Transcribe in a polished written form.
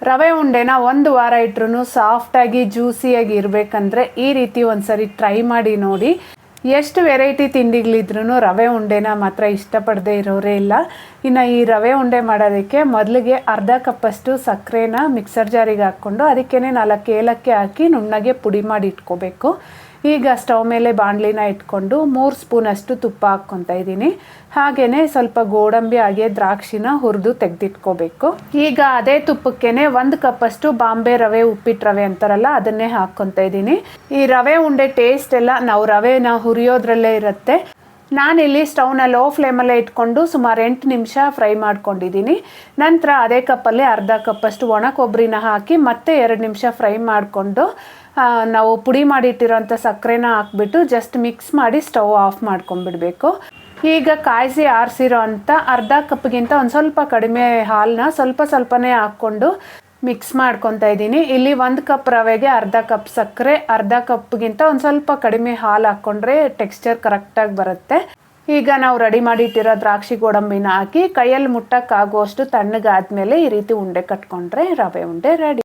ರವೆ ಉಂಡೆನ ಒಂದು ವಾರ ಇಟ್ರೂ ಸಾಫ್ಟಾಗಿ ಜ್ಯೂಸಿಯಾಗಿ ಇರಬೇಕಂದ್ರೆ ಈ ರೀತಿ ಒಂದ್ಸರಿ ಟ್ರೈ ಮಾಡಿ ನೋಡಿ. ಎಷ್ಟು ವೆರೈಟಿ ತಿಂಡಿಗಳಿದ್ರೂ ರವೆ ಉಂಡೆನ ಮಾತ್ರ ಇಷ್ಟಪಡದೇ ಇರೋರೇ ಇಲ್ಲ. ಇನ್ನು ಈ ರವೆ ಉಂಡೆ ಮಾಡೋದಕ್ಕೆ ಮೊದಲಿಗೆ ಅರ್ಧ ಕಪ್ಪಷ್ಟು ಸಕ್ಕರೆನ ಮಿಕ್ಸರ್ ಜಾರಿಗೆ ಹಾಕ್ಕೊಂಡು ಅದಕ್ಕೇ 4 ಏಲಕ್ಕಿ ಹಾಕಿ ನುಣ್ಣಗೆ ಪುಡಿ ಮಾಡಿ ಇಟ್ಕೋಬೇಕು. ಈಗ ಸ್ಟವ್ ಮೇಲೆ ಬಾಣಲಿನ ಇಟ್ಕೊಂಡು 3 ಸ್ಪೂನಷ್ಟು ತುಪ್ಪ ಹಾಕ್ಕೊತಾ ಇದ್ದೀನಿ. ಹಾಗೆಯೇ ಸ್ವಲ್ಪ ಗೋಡಂಬಿ ಹಾಗೆ ದ್ರಾಕ್ಷಿನ ಹುರಿದು ತೆಗೆದಿಟ್ಕೋಬೇಕು. ಈಗ ಅದೇ ತುಪ್ಪಕ್ಕೇ 1 ಕಪ್ಪಷ್ಟು ಬಾಂಬೆ ರವೆ, ಉಪ್ಪಿಟ್ಟು ರವೆ ಅಂತಾರಲ್ಲ ಅದನ್ನೇ ಹಾಕ್ಕೊತಾ ಇದ್ದೀನಿ. ಈ ರವೆ ಉಂಡೆ ಟೇಸ್ಟ್ ಎಲ್ಲ ನಾವು ರವೆನ ಹುರಿಯೋದ್ರಲ್ಲೇ ಇರುತ್ತೆ. ನಾನಿಲ್ಲಿ ಸ್ಟವ್ನ ಲೋ ಫ್ಲೇಮಲ್ಲೇ ಇಟ್ಕೊಂಡು ಸುಮಾರು 8 ನಿಮಿಷ ಫ್ರೈ ಮಾಡ್ಕೊಂಡಿದ್ದೀನಿ. ನಂತರ ಅದೇ ಕಪ್ಪಲ್ಲಿ ಅರ್ಧ ಕಪ್ಪಷ್ಟು ಒಣ ಕೊಬ್ಬರಿನ ಹಾಕಿ ಮತ್ತೆ 2 ನಿಮಿಷ ಫ್ರೈ ಮಾಡಿಕೊಂಡು ನಾವು ಪುಡಿ ಮಾಡಿಟ್ಟಿರೋಂಥ ಸಕ್ಕರೆನ ಹಾಕ್ಬಿಟ್ಟು ಜಸ್ಟ್ ಮಿಕ್ಸ್ ಮಾಡಿ ಸ್ಟವ್ ಆಫ್ ಮಾಡ್ಕೊಂಡ್ಬಿಡ್ಬೇಕು. ಈಗ ಕಾಯಿಸಿ ಆರಿಸಿರೋ ಅಂಥ ಅರ್ಧ ಕಪ್ಗಿಂತ ಒಂದು ಸ್ವಲ್ಪ ಕಡಿಮೆ ಹಾಲನ್ನ ಸ್ವಲ್ಪನೇ ಹಾಕ್ಕೊಂಡು ಮಿಕ್ಸ್ ಮಾಡ್ಕೊತಾ ಇದ್ದೀನಿ. ಇಲ್ಲಿ 1 ಕಪ್ ರವೆಗೆ ಅರ್ಧ ಕಪ್ ಸಕ್ಕರೆ, ಅರ್ಧ ಕಪ್ಗಿಂತ ಒಂದು ಸ್ವಲ್ಪ ಕಡಿಮೆ ಹಾಲು ಹಾಕ್ಕೊಂಡ್ರೆ ಟೆಕ್ಸ್ಚರ್ ಕರೆಕ್ಟಾಗಿ ಬರುತ್ತೆ. ಈಗ ನಾವು ರೆಡಿ ಮಾಡಿಟ್ಟಿರೋ ದ್ರಾಕ್ಷಿ ಗೋಡಂಬಿನ ಹಾಕಿ ಕೈಯಲ್ಲಿ ಮುಟ್ಟಕ್ಕಾಗುವಷ್ಟು ತಣ್ಣಗಾದ್ಮೇಲೆ ಈ ರೀತಿ ಉಂಡೆ ಕಟ್ಕೊಂಡ್ರೆ ರವೆ ಉಂಡೆ ರೆಡಿ.